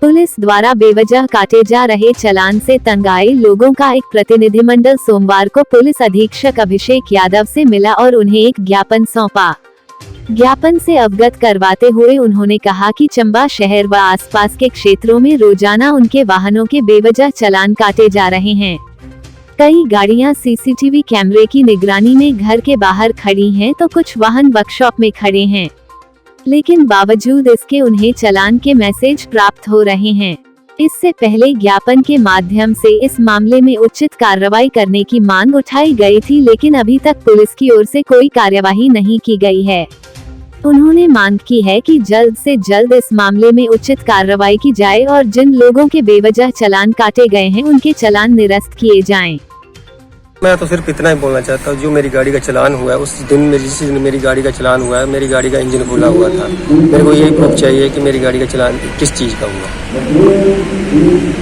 Police द्वारा बेवजह काटे जा रहे चालान से तंग आए लोगों का एक प्रतिनिधिमंडल सोमवार को पुलिस अधीक्षक अभिषेक यादव से मिला और उन्हें एक ज्ञापन सौंपा। ज्ञापन से अवगत करवाते हुए उन्होंने कहा कि चंबा शहर व आसपास के क्षेत्रों में रोजाना उनके वाहनों के बेवजह चालान काटे जा रहे हैं। कई गाड़ियां सीसीटीवी कैमरे की निगरानी में घर के बाहर खड़ी हैं तो कुछ वाहन वर्कशॉप में खड़े हैं, लेकिन बावजूद इसके उन्हें चालान के मैसेज प्राप्त हो रहे हैं। इससे पहले ज्ञापन के माध्यम से इस मामले में उचित कार्रवाई करने की मांग उठाई गई थी, लेकिन अभी तक पुलिस की ओर से कोई कार्यवाही नहीं की गई है। उन्होंने मांग की है कि जल्द से जल्द इस मामले में उचित कार्रवाई की जाए और जिन लोगों के बेवजह चालान काटे गए हैं उनके चालान निरस्त किए जाएं। मैं तो सिर्फ इतना ही बोलना चाहता हूँ, जो मेरी गाड़ी का चालान हुआ है उस दिन जिस दिन मेरी गाड़ी का चालान हुआ है, मेरी गाड़ी का इंजन खुला हुआ था। मेरे को यही प्रूफ चाहिए कि मेरी गाड़ी का चालान किस चीज़ का हुआ,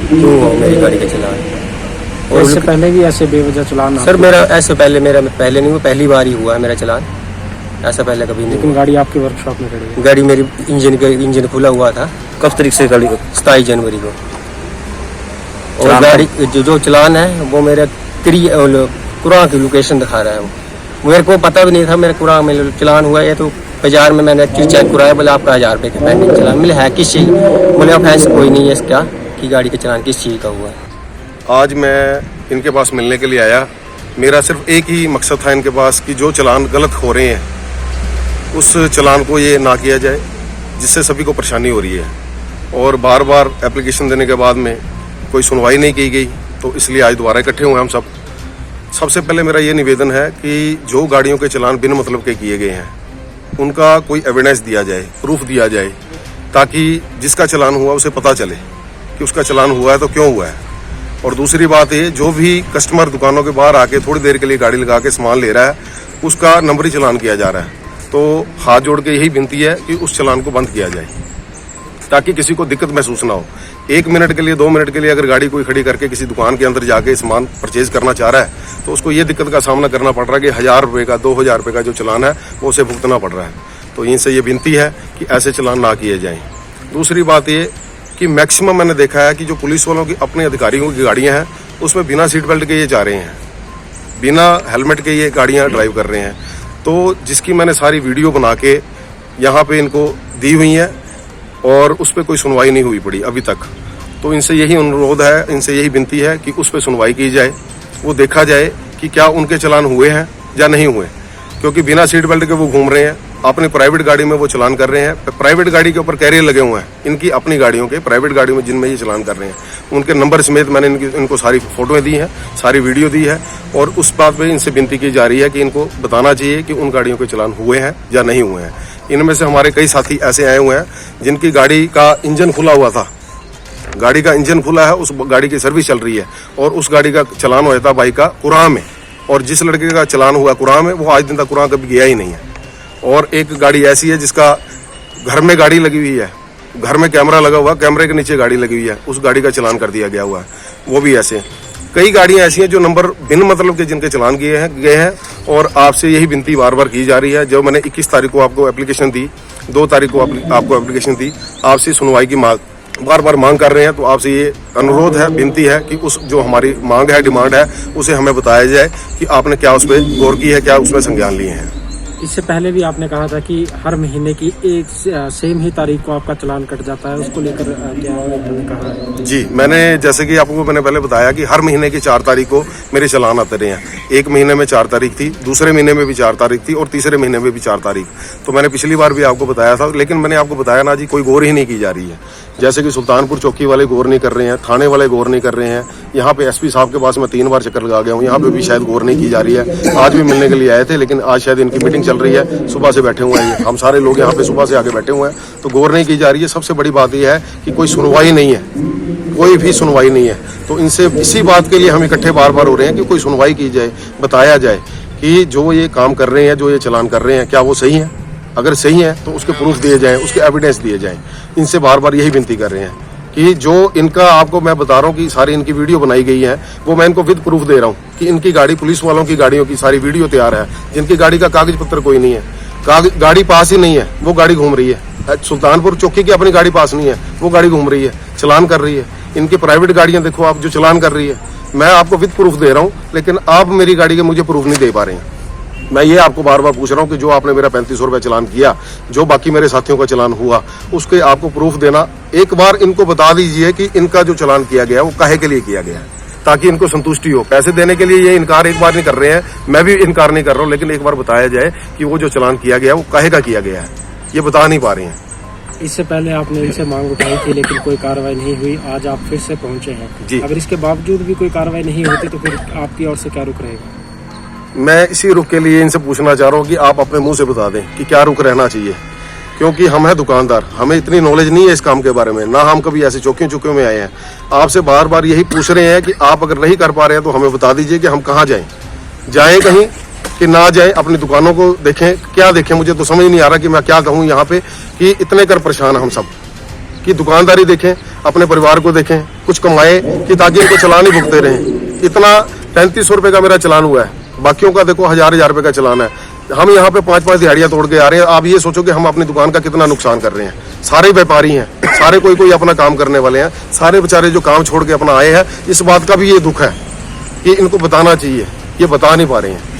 क्यों हुआ मेरी गाड़ी का चालान। और इससे पहले भी ऐसे बेवजह चालान? सर मेरा ऐसे पहले नहीं हुआ, पहली बार ही हुआ है मेरा चालान, ऐसा पहले कभी नहीं। लेकिन गाड़ी आपकी वर्कशॉप में खड़ी है? गाड़ी मेरी इंजन खुला हुआ था। कब तारीख से? गाड़ी 27 जनवरी को। और गाड़ी जो चालान है वो मेरा कुरान की लोकेशन दिखा रहा है। वो मेरे को पता भी नहीं था मेरे कुरान में चालान हुआ है। तो बाजार में मैंने चेक कराया, बोले आपका 1000 रुपये का पेंडिंग चालान मिले है किस चीज़। बोले ऑफेंस कोई नहीं है इसका कि गाड़ी का चालान किस चीज़ का हुआ है। आज मैं इनके पास मिलने के लिए आया। मेरा सिर्फ एक ही मकसद था इनके पास कि जो चालान गलत हो रहे हैं उस चालान को ये ना किया जाए, जिससे सभी को परेशानी हो रही है। और बार बार एप्लीकेशन देने के बाद में कोई सुनवाई नहीं की गई, तो इसलिए आज दोबारा इकट्ठे हुए हम सब। सबसे पहले मेरा ये निवेदन है कि जो गाड़ियों के चालान बिन मतलब के किए गए हैं उनका कोई एविडेंस दिया जाए, प्रूफ दिया जाए, ताकि जिसका चालान हुआ उसे पता चले कि उसका चालान हुआ है तो क्यों हुआ है। और दूसरी बात ये, जो भी कस्टमर दुकानों के बाहर आके थोड़ी देर के लिए गाड़ी लगा के सामान ले रहा है उसका नंबरी चालान किया जा रहा है। तो हाथ जोड़ के यही विनती है कि उस चालान को बंद किया जाए, ताकि किसी को दिक्कत महसूस ना हो। 1 मिनट के लिए 2 मिनट के लिए अगर गाड़ी कोई खड़ी करके किसी दुकान के अंदर जाके सामान परचेज करना चाह रहा है तो उसको ये दिक्कत का सामना करना पड़ रहा है कि 1000 रुपये का 2000 रुपये का जो चालान है वो उसे भुगतना पड़ रहा है। तो इनसे ये विनती है कि ऐसे चालान ना किए जाएं। दूसरी बात ये कि मैक्सिमम मैंने देखा है कि जो पुलिस वालों की अपने अधिकारियों की गाड़ियाँ हैं उसमें बिना सीट बेल्ट के ये जा रहे हैं, बिना हेलमेट के ये गाड़ियाँ ड्राइव कर रहे हैं। तो जिसकी मैंने सारी वीडियो बना के यहाँ पे इनको दी हुई है और उस पर कोई सुनवाई नहीं हुई पड़ी अभी तक। तो इनसे यही अनुरोध है, इनसे यही विनती है कि उस पर सुनवाई की जाए, वो देखा जाए कि क्या उनके चालान हुए हैं या नहीं हुए। क्योंकि बिना सीट बेल्ट के वो घूम रहे हैं, अपनी प्राइवेट गाड़ी में वो चालान कर रहे हैं। प्राइवेट गाड़ी के ऊपर कैरियर लगे हुए हैं इनकी अपनी गाड़ियों के, प्राइवेट गाड़ी में जिनमें ये चालान कर रहे हैं उनके नंबर समेत मैंने इनको सारी फोटोएं दी हैं, सारी वीडियो दी है। और उस बात पे इनसे विनती की जा रही है कि इनको बताना चाहिए कि उन गाड़ियों के चालान हुए हैं या नहीं हुए हैं। इनमें से हमारे कई साथी ऐसे आए हुए हैं जिनकी गाड़ी का इंजन खुला हुआ था, गाड़ी का इंजन खुला है, उस गाड़ी की सर्विस चल रही है और उस गाड़ी का चालान हुआ था बाइक का कुरान में। और जिस लड़के का चालान हुआ कुरान में वो आज दिन तक कुरान कभी गया ही नहीं है। और एक गाड़ी ऐसी है जिसका घर में गाड़ी लगी हुई है, घर में कैमरा लगा हुआ, कैमरे के नीचे गाड़ी लगी हुई है, उस गाड़ी का चालान कर दिया गया हुआ है। वो भी ऐसे कई गाड़ियां ऐसी हैं जो नंबर बिन मतलब के जिनके चालान गए हैं। और आपसे यही विनती बार बार की जा रही है। जब मैंने 21 तारीख को आपको एप्लीकेशन दी, 2 तारीख को आपको एप्लीकेशन दी, आपसे सुनवाई की बार बार मांग कर रहे हैं। तो आपसे ये अनुरोध है, विनती है कि उस जो हमारी मांग है, डिमांड है, उसे हमें बताया जाए कि आपने क्या उस पर गौर की है, क्या उसमें संज्ञान लिए हैं। इससे पहले भी आपने कहा था कि हर महीने की एक सेम ही तारीख को आपका चालान कट जाता है, उसको लेकर क्या आपने कहा है? जी, मैंने जैसे कि आपको मैंने पहले बताया कि हर महीने की 4 तारीख को मेरे चालान आते रहे हैं। 1 महीने में 4 तारीख थी, दूसरे महीने में भी 4 तारीख थी और तीसरे महीने में भी 4 तारीख। तो मैंने पिछली बार भी आपको बताया था, लेकिन मैंने आपको बताया ना जी, कोई गौर ही नहीं की जा रही है। जैसे कि सुल्तानपुर चौकी वाले गौर नहीं कर रहे हैं, थाने वाले गौर नहीं कर रहे हैं। यहाँ पे एसपी साहब के पास मैं 3 बार चक्कर लगा गया हूँ, यहाँ पे भी शायद गौर नहीं की जा रही है। आज भी मिलने के लिए आए थे, लेकिन आज शायद इनकी मीटिंग चल रही है, सुबह से बैठे हुए हैं। हम सारे लोग यहाँ पे सुबह से आके बैठे हुए हैं, तो गौर नहीं की जा रही है। सबसे बड़ी बात यह है कि कोई सुनवाई नहीं है, कोई भी सुनवाई नहीं है। तो इनसे इसी बात के लिए हम इकट्ठे बार बार हो रहे हैं कि कोई सुनवाई की जाए, बताया जाए कि जो ये काम कर रहे हैं, जो ये चालान कर रहे हैं, क्या वो सही है। अगर सही है तो उसके प्रूफ दिए जाएं, उसके एविडेंस दिए जाएं। इनसे बार बार यही विनती कर रहे हैं कि जो इनका आपको मैं बता रहा हूँ कि सारी इनकी वीडियो बनाई गई है, वो मैं इनको विद प्रूफ दे रहा हूँ कि इनकी गाड़ी, पुलिस वालों की गाड़ियों की सारी वीडियो तैयार है, जिनकी गाड़ी का कागज पत्र कोई नहीं है, गाड़ी पास ही नहीं है, वो गाड़ी घूम रही है। सुल्तानपुर चौकी की अपनी गाड़ी पास नहीं है, वो गाड़ी घूम रही है। चलान कर रही है। इनकी प्राइवेट गाड़ियां देखो आप जो चलान कर रही है, मैं आपको विद प्रूफ दे रहा हूँ, लेकिन आप मेरी गाड़ी के मुझे प्रूफ नहीं दे पा रहे हैं। मैं ये आपको बार बार पूछ रहा हूँ कि जो आपने मेरा 3500 रुपया चलान किया, जो बाकी मेरे साथियों का चलान हुआ, उसके आपको प्रूफ देना। एक बार इनको बता दीजिए कि इनका जो चलान किया गया वो काहे के लिए किया गया है, ताकि इनको संतुष्टि हो। पैसे देने के लिए ये इनकार एक बार नहीं कर रहे हैं, मैं भी इनकार नहीं कर रहा हूँ, लेकिन एक बार बताया जाए कि वो जो चलान किया गया वो काहे का किया गया है, ये बता नहीं पा रहे हैं। इससे पहले आपने इनसे मांग उठाई थी लेकिन कोई कार्रवाई नहीं हुई, आज आप फिर से पहुंचे हैं जी। अगर इसके बावजूद भी कोई कार्रवाई नहीं होती तो फिर आपकी ओर से क्या रुख रहेगा? मैं इसी रुख के लिए इनसे पूछना चाह रहा हूँ कि आप अपने मुंह से बता दें कि क्या रुख रहना चाहिए, क्योंकि हम हैं दुकानदार, हमें इतनी नॉलेज नहीं है इस काम के बारे में, ना हम कभी ऐसे चौकियों चुक्कियों में आए हैं। आपसे बार बार यही पूछ रहे हैं कि आप अगर नहीं कर पा रहे हैं तो हमें बता दीजिए कि हम कहाँ जाएं कहीं कि ना जाएं, अपनी दुकानों को देखें, क्या देखें। मुझे तो समझ नहीं आ रहा कि मैं क्या कहूँ यहाँ पे कि इतने कर परेशान हम सब कि दुकानदारी देखें, अपने परिवार को देखें, कुछ कमाए कि ताकि इनको चलान ही भुगते रहें। इतना 3500 रुपये का मेरा चलान हुआ है, बाकियों का देखो 1000 रुपये का चलान है। हम यहाँ पे 5-5 दिहाड़ियाँ तोड़ के आ रहे हैं। आप ये सोचो कि हम अपनी दुकान का कितना नुकसान कर रहे हैं। सारे व्यापारी हैं, सारे कोई अपना काम करने वाले हैं, सारे बेचारे जो काम छोड़ के अपना आए हैं। इस बात का भी ये दुख है कि इनको बताना चाहिए, ये बता नहीं पा रहे हैं।